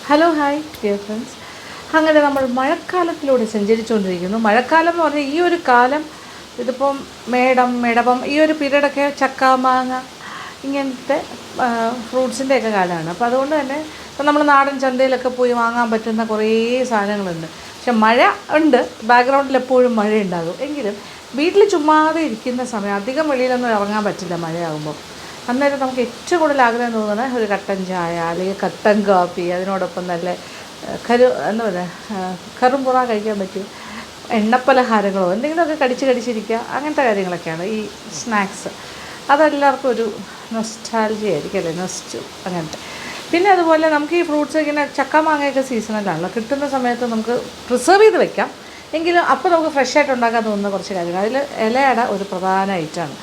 Hello hi dear friends. അങ്ങനെ നമ്മൾ മഴക്കാലത്തിലൂടെ സഞ്ചരിച്ചുകൊണ്ടിരിക്കുന്നു. മഴക്കാലം എന്ന് പറഞ്ഞാൽ ഈ ഒരു കാലം ഇതിപ്പം മേടം ഈ ഒരു പീരീഡൊക്കെ ചക്ക മാങ്ങ ഇങ്ങനത്തെ ഫ്രൂട്ട്സിൻ്റെയൊക്കെ കാലമാണ്. അപ്പോൾ അതുകൊണ്ട് തന്നെ ഇപ്പം നമ്മൾ നാടൻ ചന്തയിലൊക്കെ പോയി വാങ്ങാൻ പറ്റുന്ന കുറേ സാധനങ്ങളുണ്ട്. പക്ഷെ മഴ ഉണ്ട്, ബാക്ക്ഗ്രൗണ്ടിൽ എപ്പോഴും മഴയുണ്ടാകും. എങ്കിലും വീട്ടിൽ ചുമ്മാതെ ഇരിക്കുന്ന സമയം അധികം വെളിയിലൊന്നും ഇറങ്ങാൻ പറ്റില്ല മഴയാകുമ്പോൾ. അന്നേരം നമുക്ക് ഏറ്റവും കൂടുതൽ ആഗ്രഹം തോന്നുന്നത് ഒരു കട്ടൻ ചായ അല്ലെങ്കിൽ കട്ടൻ കാപ്പി, അതിനോടൊപ്പം നല്ല എന്താ പറയുക കറുമ്പുറ കഴിക്കാൻ പറ്റും എണ്ണപ്പലഹാരങ്ങളോ എന്തെങ്കിലുമൊക്കെ കടിച്ചിരിക്കുക, അങ്ങനത്തെ കാര്യങ്ങളൊക്കെയാണ് ഈ സ്നാക്സ്. അതെല്ലാവർക്കും ഒരു നൊസ്റ്റാൾജിയ ആയിരിക്കും അല്ലേ, അങ്ങനത്തെ. പിന്നെ അതുപോലെ നമുക്ക് ഈ ഫ്രൂട്ട്സ് ഇങ്ങനെ ചക്ക മാങ്ങയൊക്കെ സീസണലാണല്ലോ, കിട്ടുന്ന സമയത്ത് നമുക്ക് പ്രിസർവ് ചെയ്ത് വെക്കാം. എങ്കിലും അപ്പോൾ നമുക്ക് ഫ്രഷായിട്ട് ഉണ്ടാക്കാൻ തോന്നുന്ന കുറച്ച് കാര്യങ്ങൾ. അതിൽ ഇലയട ഒരു പ്രധാന ഐറ്റമാണ്.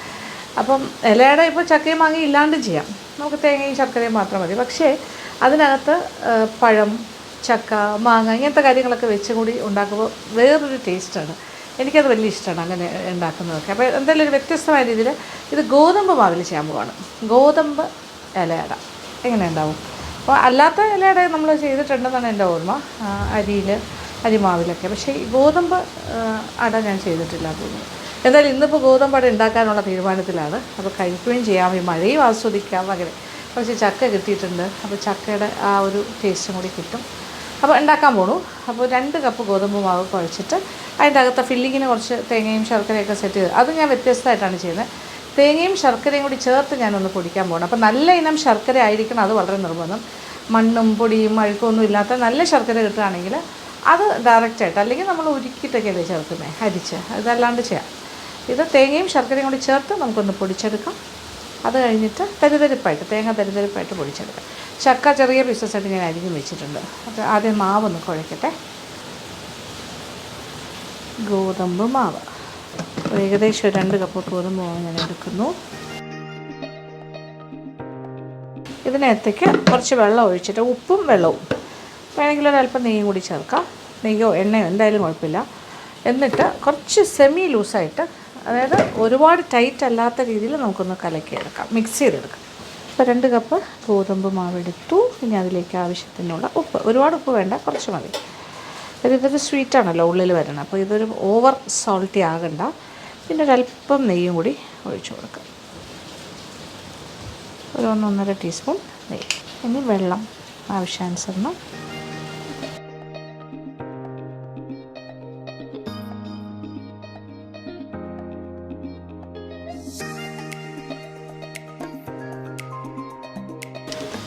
അപ്പം ഇലയട ഇപ്പോൾ ചക്കയും മാങ്ങയും ഇല്ലാണ്ടും ചെയ്യാം, നമുക്ക് തേങ്ങയും ശർക്കരയും മാത്രം മതി. പക്ഷേ അതിനകത്ത് പഴം, ചക്ക, മാങ്ങ ഇങ്ങനത്തെ കാര്യങ്ങളൊക്കെ വെച്ച് കൂടി ഉണ്ടാക്കുമ്പോൾ വേറൊരു ടേസ്റ്റാണ്. എനിക്കത് വലിയ ഇഷ്ടമാണ് അങ്ങനെ ഉണ്ടാക്കുന്നതൊക്കെ. അപ്പോൾ എന്തായാലും ഒരു വ്യത്യസ്തമായ രീതിയിൽ ഇത് ഗോതമ്പ് മാവിൽ ചെയ്യാൻ പോവാണ്. ഗോതമ്പ് ഇലയട എങ്ങനെ ഉണ്ടാവും? അപ്പോൾ അല്ലാത്ത ഇലയട നമ്മൾ ചെയ്തിട്ടുണ്ടെന്നാണ് എൻ്റെ ഓർമ്മ, അരിമാവിലൊക്കെ. പക്ഷേ ഈ ഗോതമ്പ് അട ഞാൻ ചെയ്തിട്ടില്ല തോന്നുന്നു. എന്തായാലും ഇന്നിപ്പോൾ ഗോതമ്പ് അട ഉണ്ടാക്കാനുള്ള തീരുമാനത്തിലാണ്. അപ്പോൾ കഴിക്കുകയും ചെയ്യാം, ഈ മഴയും ആസ്വദിക്കാം. അങ്ങനെ കുറച്ച് ചക്ക കിട്ടിയിട്ടുണ്ട്, അപ്പോൾ ചക്കയുടെ ആ ഒരു ടേസ്റ്റും കൂടി കിട്ടും. അപ്പോൾ ഉണ്ടാക്കാൻ പോണു. അപ്പോൾ 2 കപ്പ് ഗോതമ്പ് മാവ് കുഴച്ചിട്ട് അതിൻ്റെ അകത്ത് ഫില്ലിങ്ങിന് കുറച്ച് തേങ്ങയും ശർക്കരയൊക്കെ സെറ്റ് ചെയ്ത്, അത് ഞാൻ വ്യത്യസ്തമായിട്ടാണ് ചെയ്യുന്നത്. തേങ്ങയും ശർക്കരയും കൂടി ചേർത്ത് ഞാനൊന്ന് പൊടിക്കാൻ പോകണം. അപ്പോൾ നല്ല ഇനം ശർക്കര ആയിരിക്കണം, അത് വളരെ നിർബന്ധം. മണ്ണും പൊടിയും അഴുക്കൊന്നും ഇല്ലാത്ത നല്ല ശർക്കര കിട്ടുകയാണെങ്കിൽ അത് ഡയറക്റ്റായിട്ട്, അല്ലെങ്കിൽ നമ്മൾ ഉരുക്കിയിട്ടൊക്കെയല്ലേ ചേർക്കുന്നത്, അരിച്ച്, അതല്ലാണ്ട് ചെയ്യാം. ഇത് തേങ്ങയും ശർക്കരയും കൂടി ചേർത്ത് നമുക്കൊന്ന് പൊടിച്ചെടുക്കാം. അത് കഴിഞ്ഞിട്ട് തേങ്ങ തരിതരിപ്പായിട്ട് പൊടിച്ചെടുക്കാം. ചക്ക ചെറിയ പീസസായിട്ട് ഞാൻ അരിഞ്ഞ് വെച്ചിട്ടുണ്ട്. അപ്പോൾ ആദ്യം മാവൊന്ന് കുഴക്കട്ടെ. ഗോതമ്പ് മാവ് ഏകദേശം 2 കപ്പ് ഗോതമ്പ് മാവ് ഞാൻ എടുക്കുന്നു. ഇതിനകത്തേക്ക് കുറച്ച് വെള്ളം ഒഴിച്ചിട്ട്, ഉപ്പും വെള്ളവും വേണമെങ്കിൽ ഒരല്പം നെയ്യും കൂടി ചേർക്കാം. നെയ്യോ എണ്ണയോ എന്തായാലും കുഴപ്പമില്ല. എന്നിട്ട് കുറച്ച് സെമി ലൂസായിട്ട്, അതായത് ഒരുപാട് ടൈറ്റ് അല്ലാത്ത രീതിയിൽ നമുക്കൊന്ന് കലക്കിയെടുക്കാം, മിക്സ് ചെയ്തെടുക്കാം. ഇപ്പോൾ 2 കപ്പ് ഗോതമ്പ് മാവെടുത്തു. ഇനി അതിലേക്ക് ആവശ്യത്തിനുള്ള ഉപ്പ്, ഒരുപാട് ഉപ്പ് വേണ്ട, കുറച്ച് മതി. ഇതൊരു സ്വീറ്റാണല്ലോ ഉള്ളിൽ വരണം, അപ്പോൾ ഇതൊരു ഓവർ സോൾട്ടി ആകണ്ട. പിന്നെ ഒരല്പം നെയ്യും കൂടി ഒഴിച്ചു കൊടുക്കാം, ഒരു 1-1.5 ടീസ്പൂൺ നെയ്യ്. ഇനി വെള്ളം ആവശ്യാനുസരണം.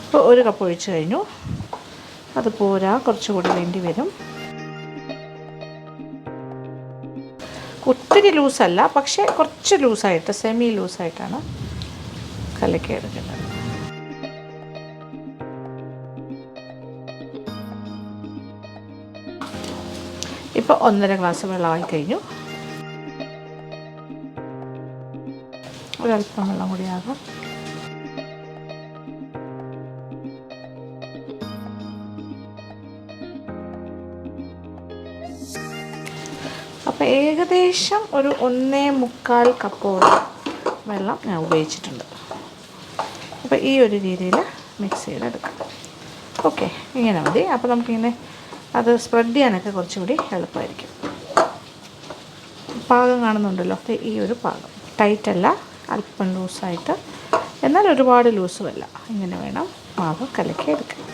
ഇപ്പോൾ 1 കപ്പ് ഒഴിച്ച് കഴിഞ്ഞു. അത് പോരാ, കുറച്ചുകൂടി വേണ്ടി വരും. ഒത്തിരി ലൂസല്ല, പക്ഷേ കുറച്ച് ലൂസായിട്ട്, സെമി ലൂസായിട്ടാണ് കലക്കിയെടുക്കുന്നത്. ഇപ്പോൾ 1.5 ഗ്ലാസ് വെള്ളമായി കഴിഞ്ഞു. ഒരല്പം വെള്ളം കൂടി ആകാം. അപ്പോൾ ഏകദേശം ഒരു 1.25 കപ്പോളം വെള്ളം ഞാൻ ഉപയോഗിച്ചിട്ടുണ്ട്. അപ്പോൾ ഈ ഒരു രീതിയിൽ മിക്സ് ചെയ്തെടുക്കാം. ഓക്കെ, ഇങ്ങനെ മതി. അപ്പോൾ നമുക്കിങ്ങനെ അത് സ്പ്രെഡ് ചെയ്യാനൊക്കെ കുറച്ചുകൂടി എളുപ്പമായിരിക്കും. പാകം കാണുന്നുണ്ടല്ലോ, ഈ ഒരു പാകം, ടൈറ്റല്ല, അല്പം ലൂസായിട്ട്, എന്നാൽ ഒരുപാട് ലൂസുമല്ല. ഇങ്ങനെ വേണം മാവ് കലക്കിയെടുക്കാൻ.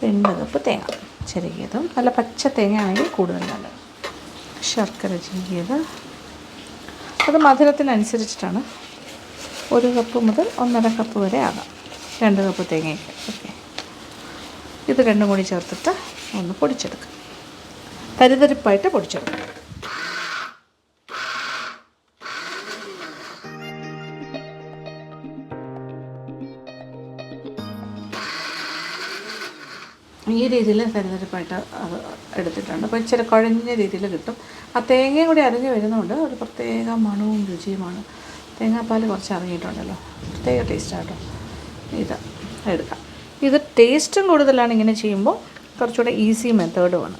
രണ്ട് കപ്പ് തേങ്ങ ചിരകിയതും, നല്ല പച്ച തേങ്ങ ആണെങ്കിൽ കൂടുതൽ നല്ലത്. ശർക്കര ചിരകിയത്, അത് മധുരത്തിനനുസരിച്ചിട്ടാണ്. 1 കപ്പ് മുതൽ 1.5 കപ്പ് വരെ ആകാം, 2 കപ്പ് തേങ്ങയ്ക്ക്. ഓക്കെ, ഇത് രണ്ടും കൂടി ചേർത്തിട്ട് ഒന്ന് പൊടിച്ചെടുക്കാം, തരിതരിപ്പായിട്ട് പൊടിച്ചെടുക്കാം. ഈ രീതിയിൽ തരിതരിപ്പായിട്ട് അത് എടുത്തിട്ടുണ്ട്. അപ്പോൾ ഇച്ചിരി കുഴഞ്ഞ രീതിയിൽ കിട്ടും. ആ തേങ്ങയും കൂടി അരിഞ്ഞ് വരുന്നതുകൊണ്ട് ഒരു പ്രത്യേക മണവും രുചിയുമാണ്. തേങ്ങാപ്പാൽ കുറച്ച് ഇറങ്ങിയിട്ടുണ്ടല്ലോ, പ്രത്യേക ടേസ്റ്റാട്ടോ. ഇത് എടുക്കാം. ഇത് ടേസ്റ്റും കൂടുതലാണ് ഇങ്ങനെ ചെയ്യുമ്പോൾ, കുറച്ചുകൂടെ ഈസി മെത്തേഡുമാണ്.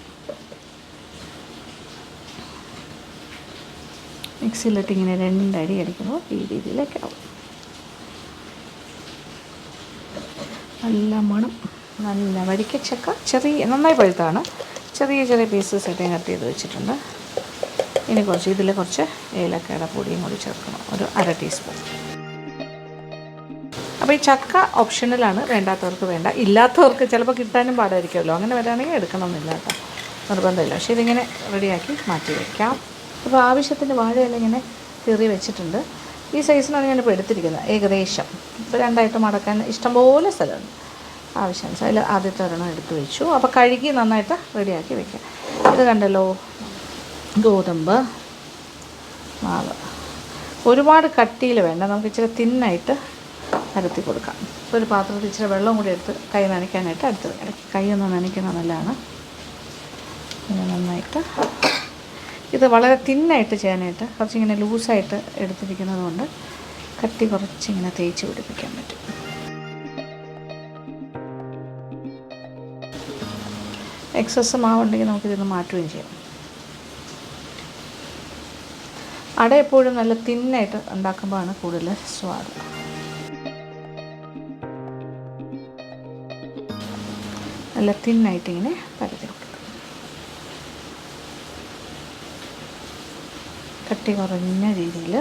മിക്സിയിലിട്ട് ഇങ്ങനെ 2 അടി അടിക്കുമ്പോൾ ഈ രീതിയിലൊക്കെ ആവും. നല്ല മണം, നല്ല വരിക്കച്ചക്ക നന്നായി പഴുത്താണ്. ചെറിയ പീസസ് ആയിട്ട് കട്ട് ചെയ്ത് വെച്ചിട്ടുണ്ട്. ഇനി ഇതിൽ കുറച്ച് ഏലക്കയുടെ പൊടിയും കൂടി ചേർക്കണം, ഒരു 1/2 ടീസ്പൂൺ. അപ്പോൾ ഈ ചക്ക ഓപ്ഷണലാണ്, വേണ്ടാത്തവർക്ക് വേണ്ട. ഇല്ലാത്തവർക്ക് ചിലപ്പോൾ കിട്ടാനും പാടായിരിക്കുമല്ലോ, അങ്ങനെ വരാണെങ്കിൽ എടുക്കണമെന്നില്ല കേട്ടോ, നിർബന്ധമില്ല. പക്ഷേ ഇതിങ്ങനെ റെഡിയാക്കി മാറ്റി വയ്ക്കാം. അപ്പോൾ ആവശ്യത്തിന് വാഴയില ഇങ്ങനെ കീറി വെച്ചിട്ടുണ്ട്. ഈ സൈസിനാണ് ഞാനിപ്പോൾ എടുത്തിരിക്കുന്നത്. ഏകദേശം ഇപ്പോൾ 2ആയിട്ട് മടക്കാൻ ഇഷ്ടംപോലെ സ്ഥലമുണ്ട്. ആവശ്യാനുസരണം അതിൽ ആദ്യത്തെ ഒരെണ്ണം എടുത്ത് വെച്ചു. അപ്പോൾ കഴുകി നന്നായിട്ട് റെഡിയാക്കി വെക്കാം. ഇത് കണ്ടല്ലോ, ഗോതമ്പ് മാവ്. ഒരുപാട് കട്ടിയിൽ വേണ്ട, നമുക്ക് ഇച്ചിരി തിന്നായിട്ട് പരത്തി കൊടുക്കാം. ഇപ്പോൾ ഒരു പാത്രത്തിൽ ഇച്ചിരി വെള്ളം കൂടി എടുത്ത് കൈ നനയ്ക്കാനായിട്ട് അടുത്ത് ഇടയ്ക്ക് കൈയൊന്ന് നനയ്ക്കുന്നത് നല്ലതാണ്. പിന്നെ നന്നായിട്ട് ഇത് വളരെ തിന്നായിട്ട് ചെയ്യാനായിട്ട് കുറച്ചിങ്ങനെ ലൂസായിട്ട് എടുത്തിരിക്കുന്നത് കൊണ്ട് കട്ടി കുറച്ചിങ്ങനെ തേച്ച് പിടിപ്പിക്കാൻ പറ്റും. എക്സസ് മാവുണ്ടെങ്കിൽ നമുക്കിതൊന്ന് മാറ്റുകയും ചെയ്യാം. അട എപ്പോഴും നല്ല തിന്നായിട്ട് ഉണ്ടാക്കുമ്പോഴാണ് കൂടുതൽ സ്വാദ്. നല്ല തിന്നായിട്ടിങ്ങനെ പരത്തി കൊടുക്കുക. കട്ടി കുറഞ്ഞ രീതിയിൽ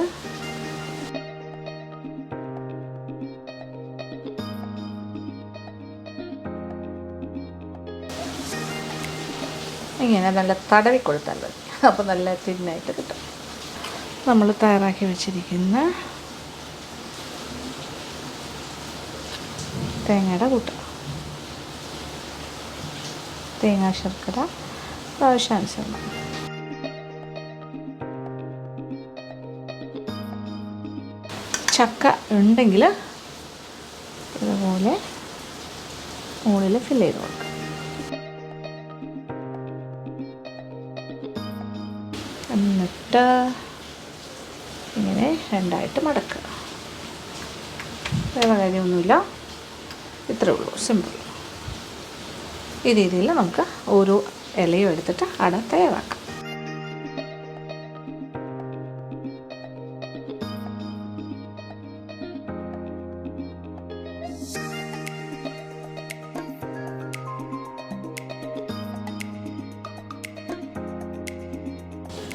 ഇങ്ങനെ നല്ല തടവി കൊടുത്താൽ മതി. അപ്പോൾ നല്ല തിന്നായിട്ട് കിട്ടും. നമ്മൾ തയ്യാറാക്കി വെച്ചിരിക്കുന്ന തേങ്ങയുടെ കൂട്ട്, തേങ്ങാ ശർക്കര ആവശ്യാനുസരണം. ചക്ക ഉണ്ടെങ്കിൽ ഇതുപോലെ മുകളിൽ ഫില്ല് ചെയ്ത് കൊടുക്കുക. എന്നിട്ട് ഇങ്ങനെ 2ആയിട്ട് മടക്കുക. വേറെ കാര്യമൊന്നുമില്ല, ഇത്രയേ ഉള്ളൂ, സിമ്പിൾ. ഈ രീതിയിൽ നമുക്ക് ഓരോ ഇലയും എടുത്തിട്ട് അട തയ്യാറാക്കാം.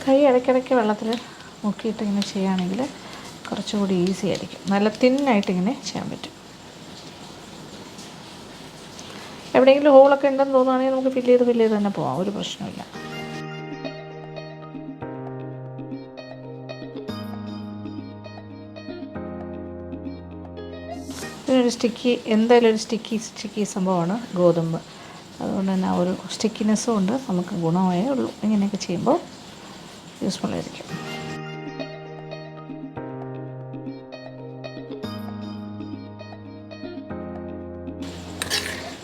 കൈ ഇടയ്ക്കിടയ്ക്ക് വെള്ളത്തിൽ മുക്കിയിട്ട് ഇങ്ങനെ ചെയ്യുകയാണെങ്കിൽ കുറച്ചുകൂടി ഈസി ആയിരിക്കും. നല്ല തിന്നായിട്ട് ഇങ്ങനെ ചെയ്യാൻ പറ്റും. എവിടെയെങ്കിലും ഹോളൊക്കെ ഉണ്ടെന്ന് തോന്നുകയാണെങ്കിൽ നമുക്ക് ഫില്ല് ചെയ്ത് തന്നെ പോകാം, ഒരു പ്രശ്നമില്ല. ഇതിനൊരു എന്തായാലും ഒരു സ്റ്റിക്കി സംഭവമാണ് ഗോതമ്പ്. അതുകൊണ്ട് തന്നെ ഒരു സ്റ്റിക്കിനെസ്സും ഉണ്ട്, നമുക്ക് ഗുണമായേ ഉള്ളൂ. ഇങ്ങനെയൊക്കെ ചെയ്യുമ്പോൾ യൂസ്ഫുൾ ആയിരിക്കും.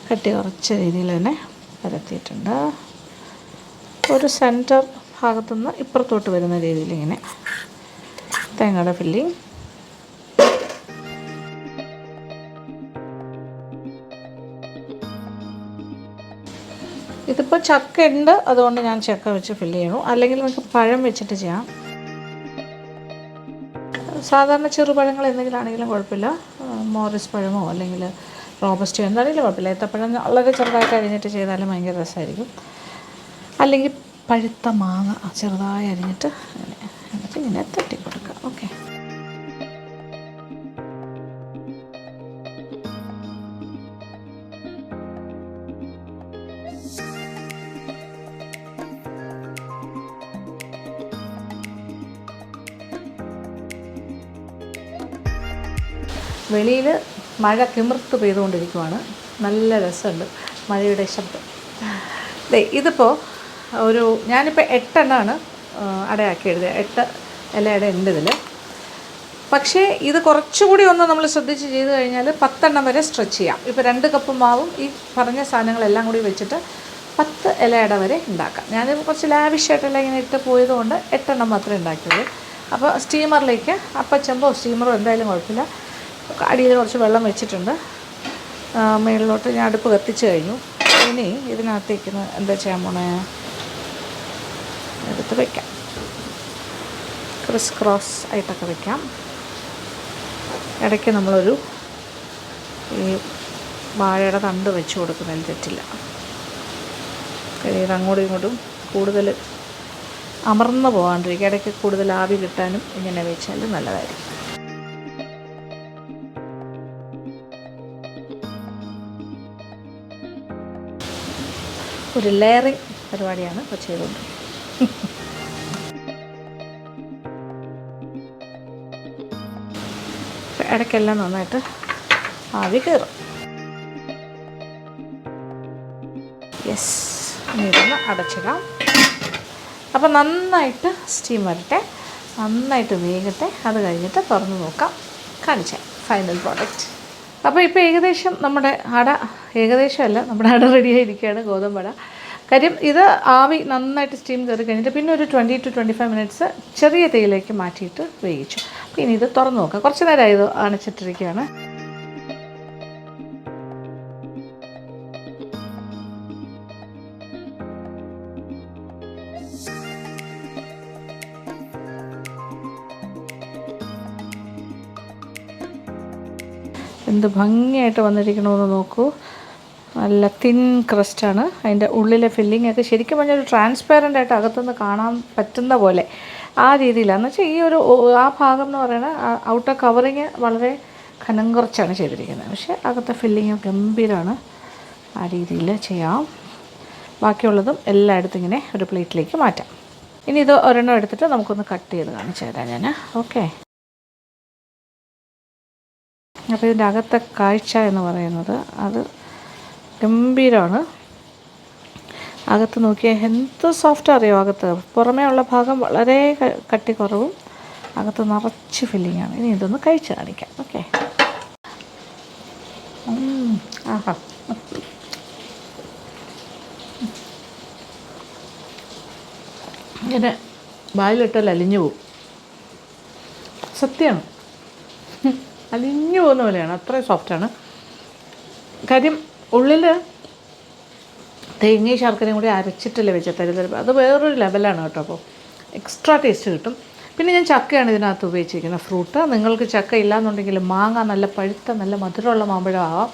കട്ടി കുറച്ച രീതിയിൽ തന്നെ പരത്തിയിട്ടുണ്ട്. ഒരു സെൻറ്റർ ഭാഗത്തുനിന്ന് ഇപ്പുറത്തോട്ട് വരുന്ന രീതിയിൽ ഇങ്ങനെ തേങ്ങയുടെ ഫില്ലിങ്. ഇതിപ്പോൾ ചക്ക ഉണ്ട്, അതുകൊണ്ട് ഞാൻ ചക്ക വെച്ച് ഫില്ല് ചെയ്യണു. അല്ലെങ്കിൽ നമുക്ക് പഴം വെച്ചിട്ട് ചെയ്യാം. സാധാരണ ചെറുപഴങ്ങൾ എന്തെങ്കിലും ആണെങ്കിലും കുഴപ്പമില്ല. മോറിസ് പഴമോ അല്ലെങ്കിൽ റോബസ്റ്റോ എന്താണെങ്കിലും കുഴപ്പമില്ല. ഏത്തപ്പഴം വളരെ ചെറുതായിട്ട് അരിഞ്ഞിട്ട് ചെയ്താലും ഭയങ്കര രസമായിരിക്കും. അല്ലെങ്കിൽ പഴുത്ത മാങ്ങ ചെറുതായി അരിഞ്ഞിട്ട് എന്നിട്ട് ഇങ്ങനെ തട്ടി കൊടുക്കുക. ഓക്കെ, വെളിയിൽ മഴ തിമിർത്ത് പെയ്തുകൊണ്ടിരിക്കുവാണ്. നല്ല രസമുണ്ട് മഴയുടെ ശബ്ദം. ഇതിപ്പോൾ ഞാനിപ്പോൾ 8 എണ്ണമാണ് അടയാക്കി എഴുതിയത്. 8 ഇലയുടെ ഉണ്ട് ഇതിൽ. പക്ഷേ ഇത് കുറച്ചുകൂടി ഒന്ന് നമ്മൾ ശ്രദ്ധിച്ച് ചെയ്ത് കഴിഞ്ഞാൽ 10 എണ്ണം വരെ സ്ട്രെച്ച് ചെയ്യാം. ഇപ്പോൾ 2 കപ്പ് മാവും ഈ പറഞ്ഞ സാധനങ്ങളെല്ലാം കൂടി വെച്ചിട്ട് 10 ഇലയുടെ വരെ ഉണ്ടാക്കാം. ഞാനിപ്പോൾ കുറച്ച് ലാവിഷായിട്ടെല്ലാം ഇങ്ങനെ ഇട്ട് പോയതുകൊണ്ട് 8 എണ്ണം മാത്രമേ ഉണ്ടാക്കിയുള്ളൂ. അപ്പോൾ സ്റ്റീമറിലേക്ക് അപ്പച്ചെമ്പോ സ്റ്റീമറോ എന്തായാലും കുഴപ്പമില്ല. അടിയിൽ കുറച്ച് വെള്ളം വെച്ചിട്ടുണ്ട്. മുകളിലോട്ട് ഞാൻ അടുപ്പ് കത്തിച്ച് കഴിഞ്ഞു. ഇനി ഇതിനകത്തേക്ക് എന്താ ചെയ്യാൻ പോണേ, എടുത്ത് വയ്ക്കാം. ക്രിസ് ക്രോസ് ആയിട്ടൊക്കെ വയ്ക്കാം. ഇടയ്ക്ക് നമ്മളൊരു ഈ വാഴയുടെ തണ്ട് വെച്ച് കൊടുക്കുന്നതിൽ തെറ്റില്ല. ഇത് അങ്ങോട്ടും ഇങ്ങോട്ടും കൂടുതൽ അമർന്നു പോകാണ്ടിരിക്കുക. ഇടയ്ക്ക് കൂടുതൽ ആവി കിട്ടാനും ഇങ്ങനെ വെച്ചാൽ നല്ലതായിരിക്കും. ഒരു ലെയറിങ് പരിപാടിയാണ് ഇപ്പോൾ ചെയ്തുകൊണ്ട്. ഇടയ്ക്കെല്ലാം നന്നായിട്ട് ആവി കയറും. യെസ്, ഇനി ഇതൊന്ന് അടച്ചിടാം. അപ്പോൾ നന്നായിട്ട് സ്റ്റീം വരട്ടെ, നന്നായിട്ട് വേഗട്ടെ. അത് കഴിഞ്ഞിട്ട് തുറന്ന് നോക്കാം, കാണിച്ചാൽ ഫൈനൽ പ്രോഡക്റ്റ്. അപ്പോൾ ഇപ്പോൾ ഏകദേശം നമ്മുടെ അട, ഏകദേശമല്ല, നമ്മുടെ അട റെഡിയായിരിക്കുകയാണ്, ഗോതമ്പട. കാര്യം ഇത് ആവി നന്നായിട്ട് സ്റ്റീം കയറി കഴിഞ്ഞിട്ട് പിന്നെ ഒരു 20 to 25 മിനിറ്റ്സ് ചെറിയ തീയിലേക്ക് മാറ്റിയിട്ട് വേവിച്ചു. പിന്നെ ഇത് തുറന്ന് നോക്കാം. കുറച്ച് നേരമായി ഇത് അണച്ചിട്ടിരിക്കുകയാണ്. എന്ത് ഭംഗിയായിട്ട് വന്നിരിക്കണമെന്ന് നോക്കൂ. നല്ല തിൻ ക്രസ്റ്റാണ്. അതിൻ്റെ ഉള്ളിലെ ഫില്ലിംഗ് ഒക്കെ ശരിക്കും പറഞ്ഞാൽ ഒരു ട്രാൻസ്പാരൻ്റ് ആയിട്ട് അകത്തുനിന്ന് കാണാൻ പറ്റുന്ന പോലെ ആ രീതിയിലാണ്. എന്ന് വെച്ചാൽ ഈ ഒരു ആ ഭാഗം എന്ന് പറയുന്നത് ഔട്ടർ കവറിങ് വളരെ കനം കുറച്ചാണ് ചെയ്തിരിക്കുന്നത്. പക്ഷേ അകത്തെ ഫില്ലിങ് ഗംഭീരമാണ്. ആ രീതിയിൽ ചെയ്യാം. ബാക്കിയുള്ളതും എല്ലായിടത്തും ഇങ്ങനെ ഒരു പ്ലേറ്റിലേക്ക് മാറ്റാം. ഇനി ഇത് ഒരെണ്ണം എടുത്തിട്ട് നമുക്കൊന്ന് കട്ട് ചെയ്ത് കാണിച്ചു തരാം ഞാൻ. ഓക്കെ, അപ്പോൾ ഇതിൻ്റെ അകത്തെ കാഴ്ച എന്ന് പറയുന്നത് അത് ഗംഭീരമാണ്. അകത്ത് നോക്കിയാൽ എന്ത് സോഫ്റ്റ് അറിയോ. അകത്ത് പുറമേ ഉള്ള ഭാഗം വളരെ കട്ടി കുറവും, അകത്ത് നിറച്ച് ഫില്ലിങ്ങാണ്. ഇനി ഇതൊന്ന് കഴിച്ച് കാണിക്കാം. ഓക്കെ, ആഹാ, ഇങ്ങനെ വായിലിട്ടാൽ അലിഞ്ഞു പോവും. സത്യമാണ്, അലിഞ്ഞു പോകുന്ന പോലെയാണ്. അത്രയും സോഫ്റ്റാണ്. കാര്യം ഉള്ളിൽ തേങ്ങയും ശർക്കരയും കൂടി അരച്ചിട്ടല്ലേ വെച്ച തരുതരും. അത് വേറൊരു ലെവലാണ് കേട്ടോ. അപ്പോൾ എക്സ്ട്രാ ടേസ്റ്റ് കിട്ടും. പിന്നെ ഞാൻ ചക്കയാണ് ഇതിനകത്ത് ഉപയോഗിച്ചിരിക്കുന്നത്, ഫ്രൂട്ട്. നിങ്ങൾക്ക് ചക്ക ഇല്ലയെന്നുണ്ടെങ്കിൽ മാങ്ങ, നല്ല പഴുത്ത നല്ല മധുരമുള്ള മാമ്പഴം ആവാം,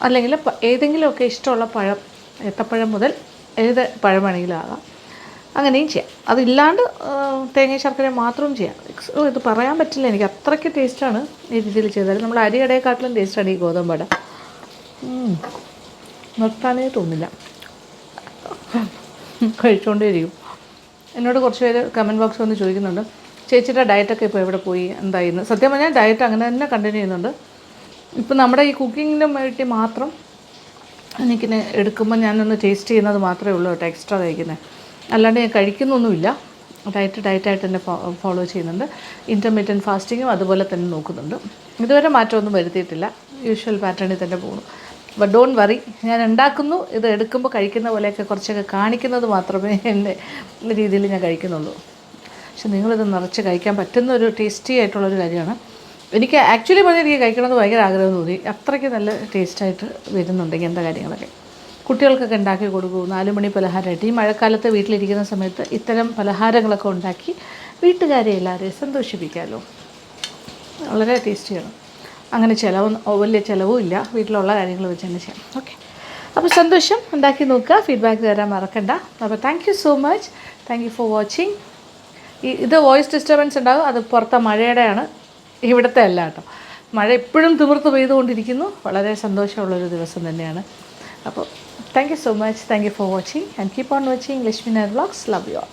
അല്ലെങ്കിൽ ഏതെങ്കിലുമൊക്കെ ഇഷ്ടമുള്ള പഴം, ഏത്തപ്പഴം മുതൽ ഏത് പഴം വേണമെങ്കിലും ആകാം. അങ്ങനെയും ചെയ്യാം. അതില്ലാണ്ട് തേങ്ങ ശർക്കര മാത്രവും ചെയ്യാം. ഇത് പറയാൻ പറ്റില്ല, എനിക്ക് അത്രയ്ക്ക് ടേസ്റ്റാണ് ഈ രീതിയിൽ ചെയ്താൽ. നമ്മൾ അരിയടയെക്കാട്ടിലും ടേസ്റ്റാണ് ഈ ഗോതമ്പട. നിർത്താനേ തോന്നില്ല, കഴിച്ചുകൊണ്ടേ ഇരിക്കും. എന്നോട് കുറച്ച് പേര് കമൻറ്റ് ബോക്സ് വന്ന് ചോദിക്കുന്നുണ്ട്, ചേച്ചിയുടെ ഡയറ്റൊക്കെ ഇപ്പോൾ എവിടെ പോയി, എന്തായിന്ന്. സത്യം പറഞ്ഞാൽ ഡയറ്റ് അങ്ങനെ തന്നെ കണ്ടിന്യൂ ചെയ്യുന്നുണ്ട്. ഇപ്പം നമ്മുടെ ഈ കുക്കിങ്ങിന് വേണ്ടി മാത്രം എനിക്കിനെ എടുക്കുമ്പോൾ ഞാനൊന്ന് ടേസ്റ്റ് ചെയ്യുന്നത് മാത്രമേ ഉള്ളൂ കേട്ടോ, എക്സ്ട്രാ കഴിക്കുന്നത്. അല്ലാണ്ട് ഞാൻ കഴിക്കുന്നൊന്നുമില്ല. ഡയറ്റായിട്ട് തന്നെ ഫോളോ ചെയ്യുന്നുണ്ട്. ഇൻ്റർമീഡിയൻറ്റ് ഫാസ്റ്റിങ്ങും അതുപോലെ തന്നെ നോക്കുന്നുണ്ട്. ഇതുവരെ മാറ്റമൊന്നും വരുത്തിയിട്ടില്ല, യൂഷ്വൽ പാറ്റേണിൽ തന്നെ പോകുന്നു. ബട്ട് ഡോണ്ട് വറി, ഞാൻ ഉണ്ടാക്കുന്നു, ഇത് എടുക്കുമ്പോൾ കഴിക്കുന്ന പോലെയൊക്കെ കുറച്ചൊക്കെ കാണിക്കുന്നത് മാത്രമേ എൻ്റെ രീതിയിൽ ഞാൻ കഴിക്കുന്നുള്ളൂ. പക്ഷെ നിങ്ങളിത് നിറച്ച് കഴിക്കാൻ പറ്റുന്ന ഒരു ടേസ്റ്റി ആയിട്ടുള്ളൊരു കാര്യമാണ്. എനിക്ക് ആക്ച്വലി പറഞ്ഞാൽ എനിക്ക് കഴിക്കണമെന്ന് ഭയങ്കര ആഗ്രഹം തോന്നി. അത്രയ്ക്ക് നല്ല ടേസ്റ്റായിട്ട് വരുന്നുണ്ട് ഇങ്ങനത്തെ കാര്യങ്ങളൊക്കെ. കുട്ടികൾക്കൊക്കെ ഉണ്ടാക്കി കൊടുക്കൂ. 4 മണി പലഹാരമായിട്ട് ഈ മഴക്കാലത്ത് വീട്ടിലിരിക്കുന്ന സമയത്ത് ഇത്തരം പലഹാരങ്ങളൊക്കെ ഉണ്ടാക്കി വീട്ടുകാരെ എല്ലാവരെയും സന്തോഷിപ്പിക്കാമല്ലോ. വളരെ ടേസ്റ്റിയാണ്. അങ്ങനെ വലിയ ചിലവും ഇല്ല, വീട്ടിലുള്ള കാര്യങ്ങൾ വെച്ച് തന്നെ ചെയ്യാം. ഓക്കെ, അപ്പോൾ സന്തോഷം. ഉണ്ടാക്കി നോക്കുക, ഫീഡ്ബാക്ക് തരാൻ മറക്കണ്ട. അപ്പോൾ thank you so much, thank you for watching. ഇത് വോയിസ് ഡിസ്റ്റർബൻസ് ഉണ്ടാകും, അത് പുറത്തെ മഴയുടെയാണ്, ഇവിടുത്തെ അല്ല കേട്ടോ. മഴ എപ്പോഴും തിമിർത്ത് പെയ്തുകൊണ്ടിരിക്കുന്നു. വളരെ സന്തോഷമുള്ളൊരു ദിവസം തന്നെയാണ്. അപ്പോൾ thank you so much, thank you for watching and keep on watching Lakshmi Nair vlogs. Love you all.